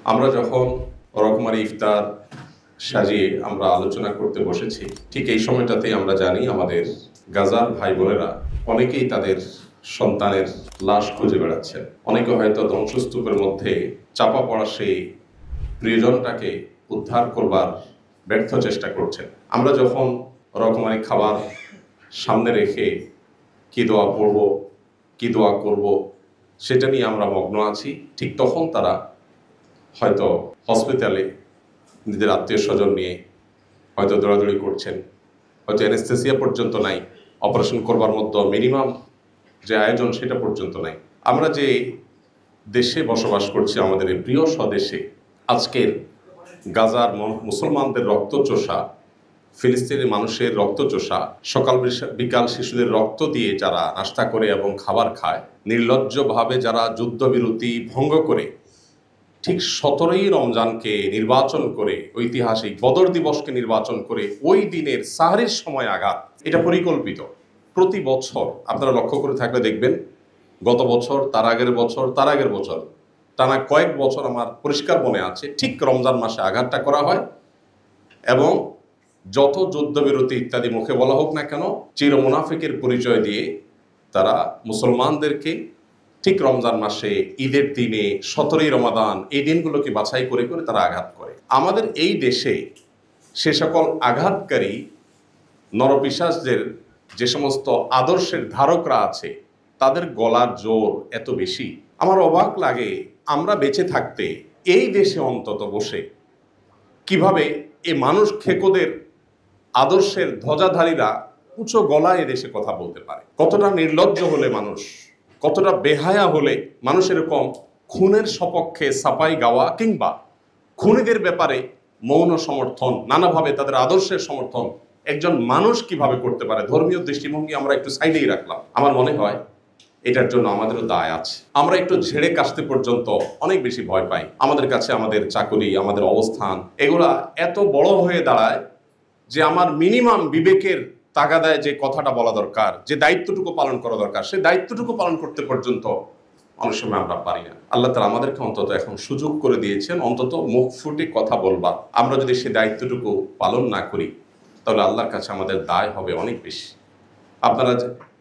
আমরা যখন রকমারি ইফতার সাজিয়ে আমরা আলোচনা করতে বসেছি, ঠিক এই সময়টাতেই আমরা জানি আমাদের গাজার ভাই বোনেরা অনেকেই তাদের সন্তানের লাশ খুঁজে বেড়াচ্ছেন। অনেকে হয়তো ধ্বংসস্তূপের মধ্যে চাপা পড়া সেই প্রিয়জনটাকে উদ্ধার করবার ব্যর্থ চেষ্টা করছেন। আমরা যখন রকমারি খাবার সামনে রেখে কি দোয়া পড়ব, কি দোয়া করব, সেটা নিয়ে আমরা মগ্ন আছি, ঠিক তখন তারা হয়তো হসপিটালে নিজের আত্মীয় স্বজন নিয়ে হয়তো দৌড়াদৌড়ি করছেন, হয়তো অ্যানেস্থেসিয়া পর্যন্ত নাই, অপারেশন করবার মতো মিনিমাম যে আয়োজন সেটা পর্যন্ত নাই। আমরা যে দেশে বসবাস করছি, আমাদের এই প্রিয় স্বদেশে, আজকের গাজার মুসলমানদের রক্তচোষা, ফিলিস্তিনের মানুষের রক্তচোষা, সকাল বিকাল শিশুদের রক্ত দিয়ে যারা নাস্তা করে এবং খাবার খায়, নির্লজ্জভাবে যারা যুদ্ধবিরতি ভঙ্গ করে ঠিক 17ই রমজানকে নির্বাচন করে, ঐতিহাসিক বদর দিবসকে নির্বাচন করে ওই দিনের সাহরির সময় আঘাত, এটা পরিকল্পিত। প্রতি বছর আপনারা লক্ষ্য করে থাকলে দেখবেন, গত বছর, তার আগের বছর, তার আগের বছর, টানা কয়েক বছর আমার পরিষ্কার মনে আছে, ঠিক রমজান মাসে আঘাতটা করা হয়। এবং যত যুদ্ধবিরতি ইত্যাদি মুখে বলা হোক না কেন, চির মুনাফিকের পরিচয় দিয়ে তারা মুসলমানদেরকে ঠিক রমজান মাসে, ঈদের দিনে, 17ই রমাদান, এই দিনগুলোকে বাছাই করে করে তারা আঘাত করে। আমাদের এই দেশে সে সকল আঘাতকারী নরপিশাচদের যে সমস্ত আদর্শের ধারকরা আছে, তাদের গলার জোর এত বেশি। আমার অবাক লাগে, আমরা বেঁচে থাকতে এই দেশে অন্তত বসে কিভাবে এই মানুষ খেকোদের আদর্শের ধ্বজাধারীরা উঁচু গলায় এদেশে কথা বলতে পারে। কতটা নির্লজ্জ হলে মানুষ, কতটা বেহায়া হলে মানুষ এরকম খুনের সপক্ষে সাফাই গাওয়া কিংবা খুনিদের ব্যাপারে মৌন সমর্থন, নানাভাবে তাদের আদর্শের সমর্থন একজন মানুষ কিভাবে করতে পারে। ধর্মীয় দৃষ্টিভঙ্গি আমরা একটু সাইডেই রাখলাম। আমার মনে হয় এটার জন্য আমাদেরও দায় আছে। আমরা একটু ঝেড়ে কাশতে পর্যন্ত অনেক বেশি ভয় পাই। আমাদের কাছে আমাদের চাকরি, আমাদের অবস্থান, এগুলা এত বড় হয়ে দাঁড়ায় যে আমার মিনিমাম বিবেকের তাগাদায় যে কথাটা বলা দরকার, যে দায়িত্বটুকু পালন করা দরকার, সে দায়িত্বটুকু পালন করতে পর্যন্ত অনেক সময় আমরা পারি না। আল্লাহ তাআলা আমাদেরকে অন্তত এখন সুযোগ করে দিয়েছেন, অন্তত মুখ ফুটে কথা বলবার। আমরা যদি সে দায়িত্বটুকু পালন না করি, তাহলে আল্লাহর কাছে আমাদের দায় হবে অনেক বেশি। আপনারা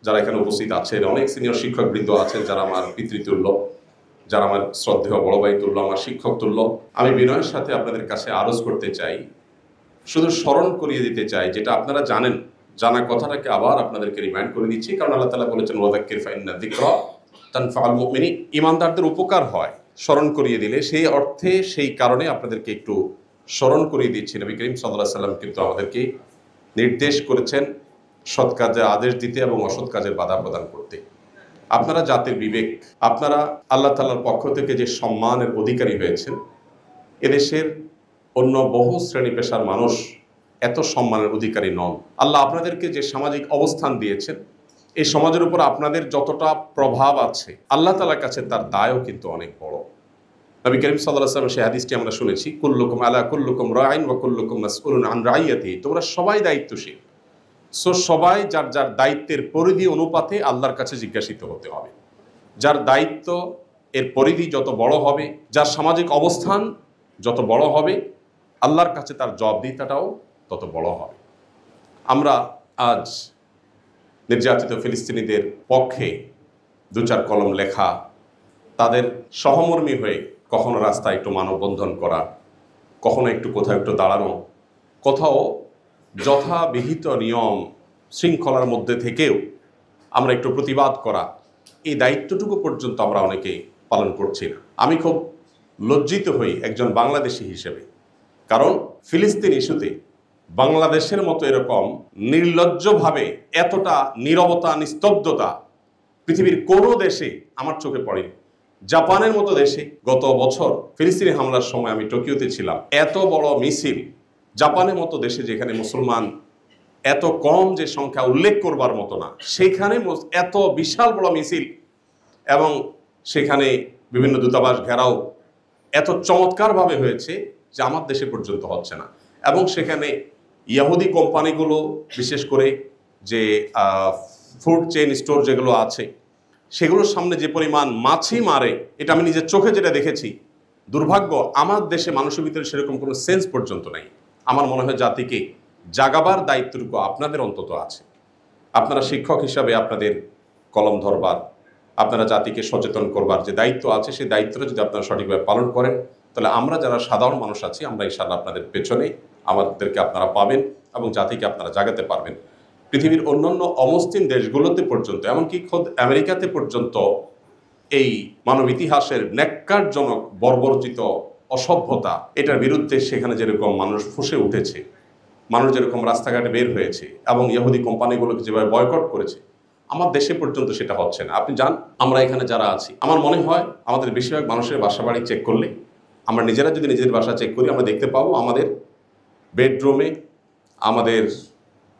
যারা এখানে উপস্থিত আছেন, অনেক সিনিয়র শিক্ষকবৃন্দ আছেন যারা আমার পিতৃতুল্য, যারা আমার শ্রদ্ধেয় বড় ভাই তুল্য, আমার শিক্ষক তুল্য, আমি বিনয়ের সাথে আপনাদের কাছে আরজ করতে চাই, শুধু স্মরণ করিয়ে দিতে চাই, যেটা আপনারা জানেন, জানা কথাটাকে আবার আপনাদেরকে রিমাইন্ড করে দিচ্ছি। কারণ আল্লাহ তাআলা বলেছেন, ওয়াযাক্কির ফাইন্না যিকরা তানফাউল মুমিনিন, ঈমানদারদের উপকার হয় স্মরণ করিয়ে দিলে। সেই অর্থে, সেই কারণে আপনাদেরকে একটু স্মরণ করিয়ে দিচ্ছি। নবী করিম সাল্লাল্লাহু আলাইহি সাল্লাম কিন্তু আমাদেরকে নির্দেশ করেছেন সৎ কাজের আদেশ দিতে এবং অসৎ কাজের বাধা প্রদান করতে। আপনারা জাতির বিবেক, আপনারা আল্লাহ তাআলার পক্ষ থেকে যে সম্মানের অধিকারী হয়েছেন, এদেশের অন্য বহু শ্রেণী পেশার মানুষ এত সম্মানের অধিকারী নন। আল্লাহ আপনাদেরকে যে সামাজিক অবস্থান দিয়েছেন, এই সমাজের উপর আপনাদের যতটা প্রভাব আছে, আল্লাহ তাআলার কাছে তার দায়ও কিন্তু অনেক বড়। নবী করিম সাল্লাল্লাহু আলাইহি ওয়াসাল্লাম সেই হাদিসটি আমরা শুনেছি, কুল্লুকুম আলা কুল্লুকুম রাইন ওয়া কুল্লুকুম মাসউলুন আন রাইয়াতিহি, তোমরা সবাই দায়িত্বশীল। সো সবাই যার যার দায়িত্বের পরিধি অনুপাতে আল্লাহর কাছে জিজ্ঞাসিত হতে হবে। যার দায়িত্ব এর পরিধি যত বড় হবে, যার সামাজিক অবস্থান যত বড় হবে, আল্লাহর কাছে তার জবাবদিহিতাটাও তত বড় হবে। আমরা আজ নির্যাতিত ফিলিস্তিনিদের পক্ষে দু চার কলম লেখা, তাদের সহমর্মী হয়ে কখনো রাস্তায় একটু মানববন্ধন করা, কখনো একটু কোথাও একটু দাঁড়ানো, কোথাও যথাবিহিত নিয়ম শৃঙ্খলার মধ্যে থেকেও আমরা একটু প্রতিবাদ করা, এই দায়িত্বটুকু পর্যন্ত আমরা অনেকেই পালন করছি না। আমি খুব লজ্জিত হই একজন বাংলাদেশি হিসেবে, কারণ ফিলিস্তিন ইস্যুতে বাংলাদেশের মতো এরকম নির্লজ্জভাবে এতটা নীরবতা, নিস্তব্ধতা পৃথিবীর কোনো দেশে আমার চোখে পড়েনি। জাপানের মতো দেশে গত বছর ফিলিস্তিনি হামলার সময় আমি টোকিওতে ছিলাম, এত বড় মিছিল, জাপানের মতো দেশে যেখানে মুসলমান এত কম, যে সংখ্যা উল্লেখ করবার মতো না, সেখানে এত বিশাল বড় মিছিল, এবং সেখানে বিভিন্ন দূতাবাস ঘেরাও এত চমৎকারভাবে হয়েছে যে আমার দেশে পর্যন্ত হচ্ছে না। এবং সেখানে ইহুদি কোম্পানিগুলো, বিশেষ করে যে ফুড চেইন স্টোর যেগুলো আছে, সেগুলোর সামনে যে পরিমাণ মাছি মারে, এটা আমি নিজের চোখে যেটা দেখেছি, দুর্ভাগ্য আমার দেশে মানুষের ভিতরে সেরকম কোনো সেন্স পর্যন্ত নাই। আমার মনে হয় জাতিকে জাগাবার দায়িত্বটুকু আপনাদের অন্তত আছে। আপনারা শিক্ষক হিসাবে আপনাদের কলম ধরবার, আপনারা জাতিকে সচেতন করবার যে দায়িত্ব আছে, সেই দায়িত্বটা যদি আপনারা সঠিকভাবে পালন করেন, তাহলে আমরা যারা সাধারণ মানুষ আছি আমরা ইনশাআল্লাহ আপনাদের পেছনে, আমাদেরকে আপনারা পাবেন এবং জাতিকে আপনারা জাগাতে পারবেন। পৃথিবীর অন্যান্য অমুসলিম দেশগুলোতে পর্যন্ত, এমনকি খোদ আমেরিকাতে পর্যন্ত এই মানব ইতিহাসের ন্যাক্কারজনক বর্বরচিত অসভ্যতা, এটার বিরুদ্ধে সেখানে যেরকম মানুষ ফুঁসে উঠেছে, মানুষ যেরকম রাস্তাঘাটে বের হয়েছে এবং ইহুদি কোম্পানিগুলোকে যেভাবে বয়কট করেছে, আমার দেশে পর্যন্ত সেটা হচ্ছে না। আপনি যান, আমরা এখানে যারা আছি, আমার মনে হয় আমাদের বেশিরভাগ মানুষের বাসা বাড়ি চেক করলে, আমরা নিজেরা যদি নিজেদের বাসা চেক করি, আমরা দেখতে পাবো আমাদের বেডরুমে, আমাদের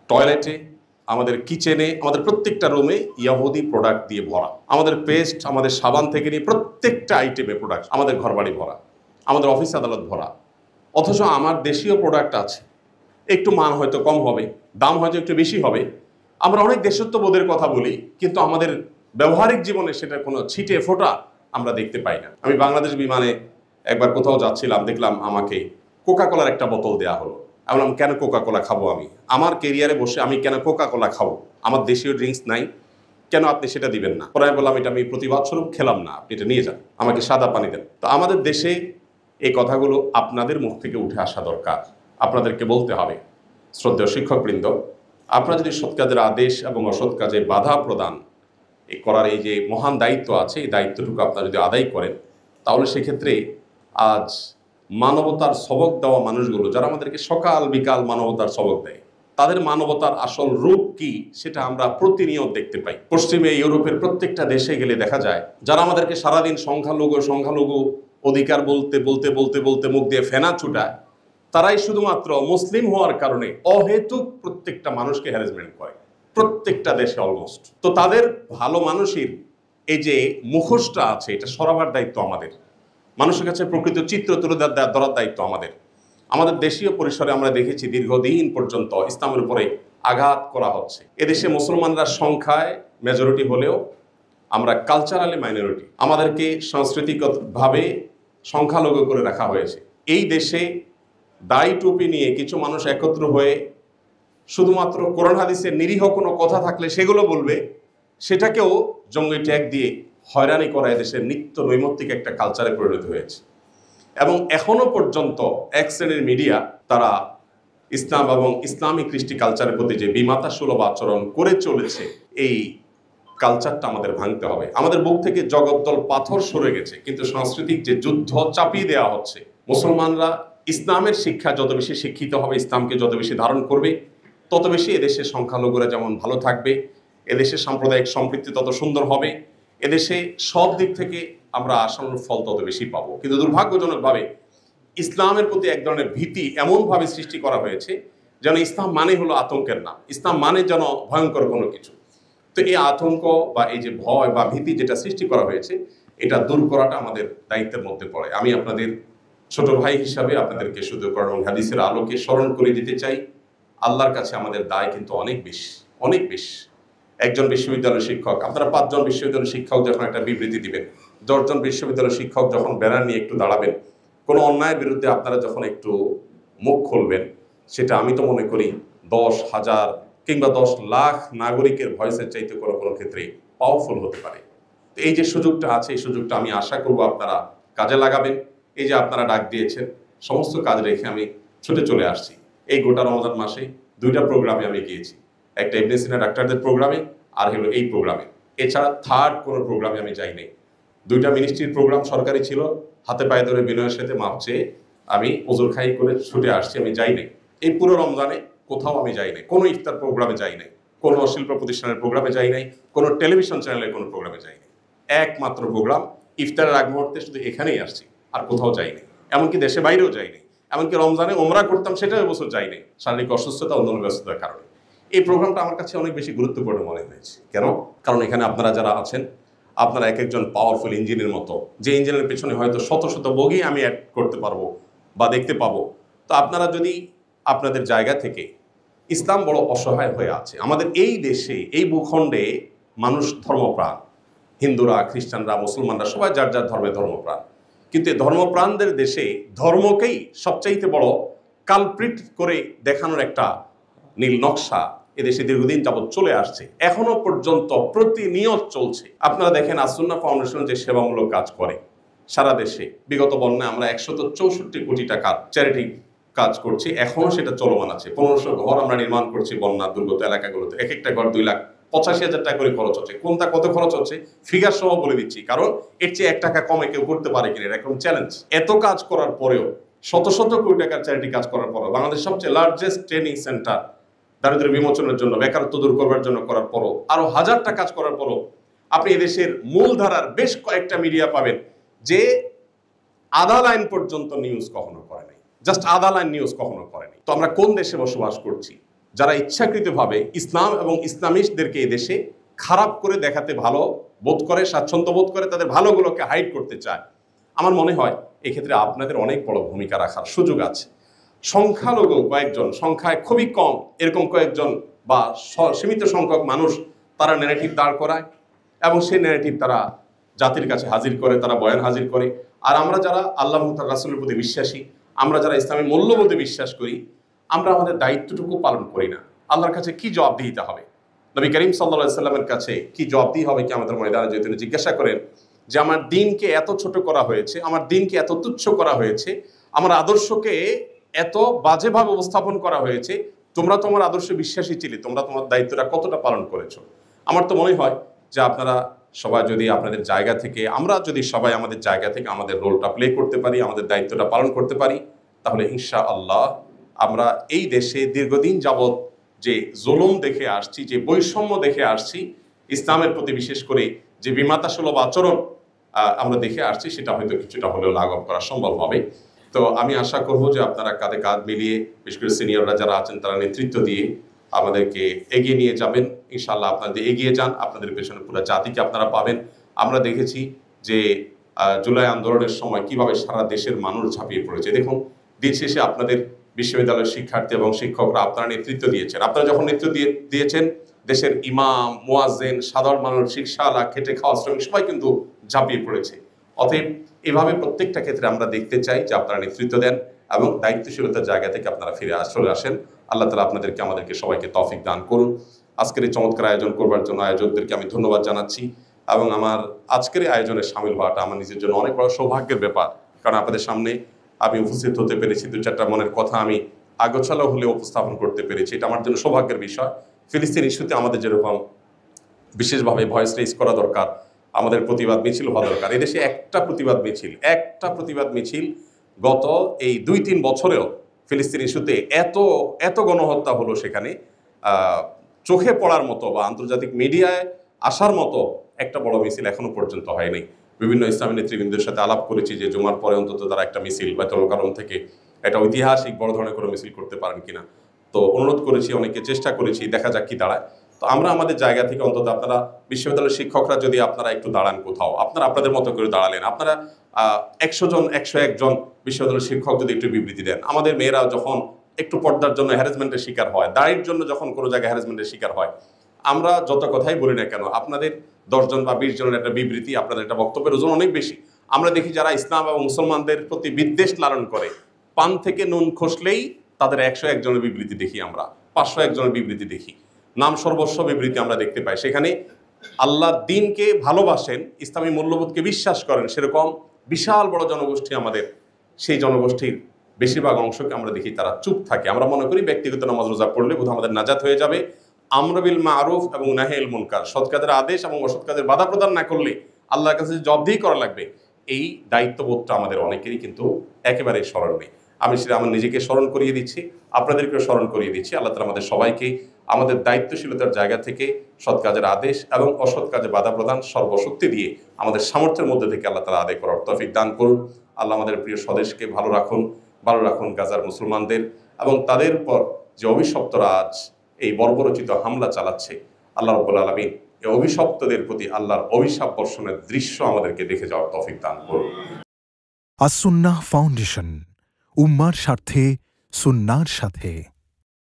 টয়লেটে, আমাদের কিচেনে, আমাদের প্রত্যেকটা রুমে ইহুদি প্রোডাক্ট দিয়ে ভরা। আমাদের পেস্ট, আমাদের সাবান থেকে নিয়ে প্রত্যেকটা আইটেমে প্রোডাক্ট, আমাদের ঘরবাড়ি ভরা, আমাদের অফিস আদালত ভরা। অথচ আমার দেশীয় প্রোডাক্ট আছে, একটু মান হয়তো কম হবে, দাম হয়তো একটু বেশি হবে। আমরা অনেক দেশত্ববোধের কথা বলি, কিন্তু আমাদের ব্যবহারিক জীবনে সেটা কোনো ছিটে ফোঁটা আমরা দেখতে পাই না। আমি বাংলাদেশ বিমানে একবার কোথাও যাচ্ছিলাম, দেখলাম আমাকে কোকা কোলার একটা বোতল দেওয়া হলো। আমি বললাম, কেন কোকা কোলা খাবো? আমি আমার কেরিয়ারে বসে আমি কেন কোকা কোলা খাবো? আমার দেশীয় ড্রিঙ্কস নাই, কেন আপনি সেটা দিবেন না? পরে আমি বললাম, এটা আমি প্রতিবাদ স্বরূপ খেলাম না, আপনি এটা নিয়ে যান, আমাকে সাদা পানি দেন। তো আমাদের দেশে এই কথাগুলো আপনাদের মুখ থেকে উঠে আসা দরকার। আপনাদেরকে বলতে হবে, শ্রদ্ধেয় শিক্ষকবৃন্দ, আপনারা যদি সৎ কাজের আদেশ এবং অসৎ কাজে বাধা প্রদান করার এই যে মহান দায়িত্ব আছে, এই দায়িত্বটুকু আপনারা যদি আদায় করেন, তাহলে সেক্ষেত্রে আজ মানবতার সবক দেওয়া মানুষগুলো, যারা আমাদেরকে সকাল বিকাল মানবতার সবক দেয়, তাদের মানবতার আসল রূপ কি সেটা আমরা প্রতিনিয়ত দেখতে পাই। পশ্চিমে ইউরোপের প্রত্যেকটা দেশে গেলে দেখা যায়, যারা আমাদেরকে সারাদিন সংখ্যালঘু অধিকার বলতে বলতে বলতে বলতে মুখ দিয়ে ফেনা ছুটায়, তারাই শুধুমাত্র মুসলিম হওয়ার কারণে অহেতুক প্রত্যেকটা মানুষকে হ্যারাসমেন্ট করে, প্রত্যেকটা দেশে অলমোস্ট। তো তাদের ভালো মানুষের এই যে মুখোশটা আছে, এটা সরাবার দায়িত্ব আমাদের। মানুষের কাছে প্রকৃত চিত্র তুলে ধরার দায়িত্ব আমাদের। আমাদের দেশীয় পরিসরে আমরা দেখেছি দীর্ঘদিন পর্যন্ত ইসলামের উপরে আঘাত করা হচ্ছে। এদেশে মুসলমানরা সংখ্যায় মেজরিটি হলেও আমরা কালচারালি মাইনরিটি। আমাদেরকে সাংস্কৃতিকভাবে সংখ্যালঘু করে রাখা হয়েছে। এই দেশে দাড়ি টুপি নিয়ে কিছু মানুষ একত্র হয়ে শুধুমাত্র কোরআন হাদিসের নিরীহ কোনো কথা থাকলে সেগুলো বলবে, সেটাকেও জঙ্গি ট্যাগ দিয়ে হয়রানি করা এদেশের নিত্য নৈমিত্তিক একটা কালচারে পরিণত হয়েছে। এবং এখনো পর্যন্ত এক শ্রেণীর মিডিয়া, তারা ইসলাম এবং ইসলামিক কৃষ্টি কালচারের প্রতি যে বিমাতা সুলভ আচরণ করে চলেছে, এই কালচারটা আমাদের ভাঙতে হবে। আমাদের বুক থেকে জগদ্দল পাথর সরে গেছে, কিন্তু সাংস্কৃতিক যে যুদ্ধ চাপিয়ে দেওয়া হচ্ছে, মুসলমানরা ইসলামের শিক্ষা যত বেশি শিক্ষিত হবে, ইসলামকে যত বেশি ধারণ করবে, তত বেশি এদেশের সংখ্যালঘুরা যেমন ভালো থাকবে, এদেশের সাম্প্রদায়িক সম্পৃক্তি তত সুন্দর হবে, এদেশে সব দিক থেকে আমরা আশানুরূপ ফল তত বেশি পাবো। কিন্তু দুর্ভাগ্যজনকভাবে ইসলামের প্রতি এক ধরনের ভীতি এমনভাবে সৃষ্টি করা হয়েছে যেন ইসলাম মানে হলো আতঙ্কের নাম, ইসলাম মানে যেন ভয়ঙ্কর কোনো কিছু। তো এই আতঙ্ক বা এই যে ভয় বা ভীতি যেটা সৃষ্টি করা হয়েছে, এটা দূর করাটা আমাদের দায়িত্বের মধ্যে পড়ে। আমি আপনাদের ছোট ভাই হিসাবে আপনাদেরকে শুধু কোরআন এবং হাদিসের আলোকে স্মরণ করে দিতে চাই, আল্লাহর কাছে আমাদের দায় কিন্তু অনেক বেশি, অনেক বেশি। একজন বিশ্ববিদ্যালয় শিক্ষক, আপনারা 5 জন বিশ্ববিদ্যালয় শিক্ষক যখন একটা বিবৃতি দিবেন, 10 জন বিশ্ববিদ্যালয় শিক্ষক যখন ব্যানার নিয়ে একটু দাঁড়াবেন, কোনো অন্যায়ের বিরুদ্ধে আপনারা যখন একটু মুখ খুলবেন, সেটা আমি তো মনে করি 10,000 কিংবা 10 লাখ নাগরিকের ভয়েসের চাইতে কোনো কোনো ক্ষেত্রে পাওয়ারফুল হতে পারে। তো এই যে সুযোগটা আছে, এই সুযোগটা আমি আশা করব আপনারা কাজে লাগাবেন। এই যে আপনারা ডাক দিয়েছেন, সমস্ত কাজ রেখে আমি ছুটে চলে আসছি। এই গোটা রমজান মাসে 2টা প্রোগ্রামে আমি গিয়েছি, একটা ইবনে সিনা ডাক্তারদের প্রোগ্রামে, আর হলো এই প্রোগ্রামে। এছাড়া থার্ড কোনো প্রোগ্রামে আমি যাই নাই। 2টা মিনিস্ট্রির প্রোগ্রাম সরকারি ছিল, হাতে পায়ে ধরে বিনয়ের সাথে মাপ চেয়ে আমি ওজোর খাই করে ছুটে আসছি, আমি যাই নাই। এই পুরো রমজানে কোথাও আমি যাই নাই, কোনো ইফতার প্রোগ্রামে যাই নাই, কোনো শিল্প প্রতিষ্ঠানের প্রোগ্রামে যাই নাই, কোনো টেলিভিশন চ্যানেলের কোনো প্রোগ্রামে যাই নাই। একমাত্র প্রোগ্রাম ইফতারের আগ মুহূর্তে শুধু এখানেই আসছি, আর কোথাও যাই নাই। এমনকি দেশে বাইরেও যাই নাই। এমনকি রমজানে ওমরা করতাম, সেটাও এবছর যাই নাই, শারীরিক অসুস্থতা, অন্যান্য ব্যস্ততার কারণে। এই প্রোগ্রামটা আমার কাছে অনেক বেশি গুরুত্বপূর্ণ মনে হয়েছে। কেন? কারণ এখানে আপনারা যারা আছেন, আপনারা এক একজন পাওয়ারফুল ইঞ্জিনের মতো, যে ইঞ্জিনের পেছনে হয়তো শত শত বগি আমি অ্যাড করতে পারবো বা দেখতে পাবো। তো আপনারা যদি আপনাদের জায়গা থেকে, ইসলাম বড় অসহায় হয়ে আছে আমাদের এই দেশে, এই ভূখণ্ডে মানুষ ধর্মপ্রাণ, হিন্দুরা, খ্রিস্টানরা, মুসলমানরা সবাই যার যার ধর্মে ধর্মপ্রাণ। কিন্তু এই ধর্মপ্রাণদের দেশে ধর্মকেই সবচাইতে বড় কালপ্রিট করে দেখানোর একটা নীল নকশা এদেশে দীর্ঘদিন যাবৎ চলে আসছে, এখনো পর্যন্ত প্রতিনিয়ত চলছে। আপনারা দেখেন আসুন্নাহ ফাউন্ডেশন যে সেবামূলক কাজ করে সারা দেশে, বিগত বন্যায় আমরা 164 কোটি টাকার চ্যারিটি কাজ করছি, এখনো সেটা চলমান আছে। 1500 ঘর আমরা নির্মাণ করছি বন্যা দুর্গত এলাকাগুলোতে, এক একটা ঘর 2,85,000 টাকা করে খরচ হচ্ছে। কোনটা কত খরচ হচ্ছে ফিগার সহ বলে দিচ্ছি, কারণ এর চেয়ে 1 টাকা কমে কেউ করতে পারে কিনা এরকম চ্যালেঞ্জ। এত কাজ করার পরেও, শত শত কোটি টাকার চ্যারিটি কাজ করার পরেও, বাংলাদেশ সবচেয়ে লার্জেস্ট ট্রেনিং সেন্টার দারিদ্র্য বিমোচনের জন্য, বেকারত্ব দূর করবার জন্য করার পরও, আরো হাজারটা কাজ করার পরও আপনি এদেশের মূলধারার বেশ কয়েকটা মিডিয়া পাবেন যে আধা লাইন পর্যন্ত নিউজ কখনো করে নাই, জাস্ট আধা লাইন নিউজ কখনো করেনি। তো আমরা কোন দেশে বসবাস করছি যারা ইচ্ছাকৃতভাবে ইসলাম এবং ইসলামিস্টদেরকে এই দেশে খারাপ করে দেখাতে ভালো বোধ করে, স্বাচ্ছন্দ্য বোধ করে, তাদের ভালোগুলোকে হাইড করতে চায়? আমার মনে হয় এক্ষেত্রে আপনাদের অনেক বড় ভূমিকা রাখার সুযোগ আছে। সংখ্যালঘু কয়েকজন, সংখ্যায় খুবই কম এরকম কয়েকজন বা সীমিত সংখ্যক মানুষ তারা ন্যারেটিভ দাঁড় করায় এবং সেই ন্যারেটিভ তারা জাতির কাছে হাজির করে, তারা বয়ান হাজির করে। আর আমরা যারা আল্লাহ তাআলা রাসূলের প্রতি বিশ্বাসী, আমরা যারা ইসলামী মূল্যবোধে বিশ্বাস করি, আমরা আমাদের দায়িত্বটুকু পালন করি না। আল্লাহর কাছে কি জবাবদিহিতা হবে? নবী করিম সাল্লাল্লাহু আলাইহি সাল্লামের কাছে কি জবাবদিহি হবে কিয়ামতের ময়দানে? যদি তিনি জিজ্ঞাসা করেন যে আমার দিনকে এত ছোট করা হয়েছে, আমার দিনকে এত তুচ্ছ করা হয়েছে, আমার আদর্শকে এত বাজেভাবে উপস্থাপন করা হয়েছে, তোমরা তোমার আদর্শে বিশ্বাসী ছিলে, তোমরা তোমার দায়িত্বটা কতটা পালন করেছো? আমার তো মনে হয় যে আপনারা সবাই যদি আপনাদের জায়গা থেকে, আমরা যদি সবাই আমাদের জায়গা থেকে আমাদের রোলটা প্লে করতে পারি, আমাদের দায়িত্বটা পালন করতে পারি, তাহলে ইনশাআল্লাহ আমরা এই দেশে দীর্ঘদিন যাবৎ যে জুলুম দেখে আসছি, যে বৈষম্য দেখে আসছি, ইসলামের প্রতি বিশেষ করে যে বিমাতা সুলভ আচরণ আমরা দেখে আসছি, সেটা হয়তো কিছুটা হলেও লাঘব করা সম্ভব হবে। তো আমি আশা করব যে আপনারা কাঁধে কাঁধ মিলিয়ে, বিশেষ করে সিনিয়ররা যারা আছেন তারা নেতৃত্ব দিয়ে আমাদেরকে এগিয়ে নিয়ে যাবেন। ইনশাআল্লাহ আপনাদের এগিয়ে যান, আপনাদের পেছনে পুরো জাতিকে আপনারা পাবেন। আমরা দেখেছি যে জুলাই আন্দোলনের সময় কিভাবে সারা দেশের মানুষ ঝাঁপিয়ে পড়েছে। দেখুন, দিন শেষে আপনাদের বিশ্ববিদ্যালয়ের শিক্ষার্থী এবং শিক্ষকরা আপনারা নেতৃত্ব দিয়েছেন। আপনারা যখন নেতৃত্ব দিয়েছেন, দেশের ইমাম, মুয়াজ্জিন, সাধারণ মানুষ, রিকশাওয়ালা, খেটে খাওয়া শ্রমিক সবাই কিন্তু ঝাঁপিয়ে পড়েছে। অতএব এভাবে প্রত্যেকটা ক্ষেত্রে আমরা দেখতে চাই যে আপনারা নেতৃত্ব দেন এবং দায়িত্বশীলতার জায়গা থেকে আপনারা ফিরে চলে আসেন। আল্লাহ তাআলা আপনাদেরকে, আমাদেরকে সবাইকে তৌফিক দান করুন। আজকের এই চমৎকার আয়োজন করবার জন্য আয়োজকদেরকে আমি ধন্যবাদ জানাচ্ছি এবং আমার আজকের এই আয়োজনে সামিল হওয়াটা আমার নিজের জন্য অনেক বড় সৌভাগ্যের ব্যাপার, কারণ আপনাদের সামনে আমি উপস্থিত হতে পেরেছি, 2-4টা মনের কথা আমি আগোছালো হলে উপস্থাপন করতে পেরেছি, এটা আমার জন্য সৌভাগ্যের বিষয়। ফিলিস্তিন ইস্যুতে আমাদের যেরকম বিশেষভাবে ভয়েস রেজ করা দরকার, আমাদের প্রতিবাদ মিছিল হওয়া দরকার। এদেশে একটা প্রতিবাদ মিছিল গত এই 2-3 বছরেও ফিলিস্তিন ইস্যুতে এত গণহত্যা হলো, সেখানে চোখে পড়ার মতো বা আন্তর্জাতিক মিডিয়ায় আসার মতো একটা বড় মিছিল এখনো পর্যন্ত হয়নি। বিভিন্ন ইসলামী নেতৃবৃন্দের সাথে আলাপ করেছি যে জুমার পরে অন্তত তারা একটা মিছিল বাইতুল মুকাররম থেকে একটা ঐতিহাসিক বড় ধরনের করে মিছিল করতে পারেন কিনা। তো অনুরোধ করেছি, অনেকে চেষ্টা করেছি, দেখা যাক কি দাঁড়ায়। তো আমরা আমাদের জায়গা থেকে অন্তত, আপনারা বিশ্ববিদ্যালয়ের শিক্ষকরা যদি আপনারা একটু দাঁড়ান কোথাও, আপনারা আপনাদের মতো করে দাঁড়ালেন, আপনারা 100 জন 101 জন বিশ্ববিদ্যালয়ের শিক্ষক যদি একটু বিবৃতি দেন, আমাদের মেয়েরা যখন একটু পর্দার জন্য হ্যারাসমেন্টের শিকার হয়, দাড়ির জন্য যখন কোনো জায়গায় হ্যারাসমেন্টের শিকার হয়, আমরা যত কথাই বলি না কেন, আপনাদের 10 জন বা 20 জনের একটা বিবৃতি, আপনাদের একটা বক্তব্যের ওজন অনেক বেশি। আমরা দেখি যারা ইসলাম এবং মুসলমানদের প্রতি বিদ্বেষ লালন করে, পান থেকে নুন খসলেই তাদের 101 জনের বিবৃতি দেখি, আমরা 501 জনের বিবৃতি দেখি, নাম সর্বস্ব বিবৃতি আমরা দেখতে পাই। সেখানে আল্লাহর দ্বীনকে ভালোবাসেন, ইসলামী মূল্যবোধকে বিশ্বাস করেন, সেরকম বিশাল বড় জনগোষ্ঠী আমাদের, সেই জনগোষ্ঠীর বেশিরভাগ অংশকে আমরা দেখি তারা চুপ থাকে। আমরা মনে করি ব্যক্তিগত নামাজ রোজা পড়লে বোধহয় আমাদের নাজাত হয়ে যাবে। আমর বিল মারুফ এবং নাহি আনিল মুনকার, সৎ কাজের আদেশ এবং অসৎ কাজের বাধা প্রদান না করলে আল্লাহর কাছে জবাবদিহি করা লাগবে, এই দায়িত্ববোধটা আমাদের অনেকেরই কিন্তু একেবারেই স্মরণ নেই। আমি সেটা আমার নিজেকে স্মরণ করিয়ে দিচ্ছি, আপনাদেরকেও স্মরণ করিয়ে দিচ্ছি। আল্লাহ তাআলা আমাদের সবাইকে আমাদের দায়িত্বশীলতার জায়গা থেকে সৎ কাজের আদেশ এবং অসৎ কাজে বাধা প্রদান সর্বশক্তি দিয়ে আমাদের সামর্থ্যের মধ্যে থেকে আল্লাহ তাআলা আদায় করার তৌফিক দান করুন। আল্লাহ আমাদের প্রিয় স্বদেশকে ভালো রাখুন গাজার মুসলমানদের এবং তাদের উপর যে অভিশপ্তরা আজ এই বর্বরচিত হামলা চালাচ্ছে, আল্লাহ রাব্বুল আলামিন এই অভিশপ্তদের প্রতি আল্লাহর অভিশাপ বর্ষণের দৃশ্য আমাদেরকে দেখে যাওয়ার তৌফিক দান করুন। আস-সুন্নাহ ফাউন্ডেশন, উম্মার স্বার্থে সুন্নাহর সাথে।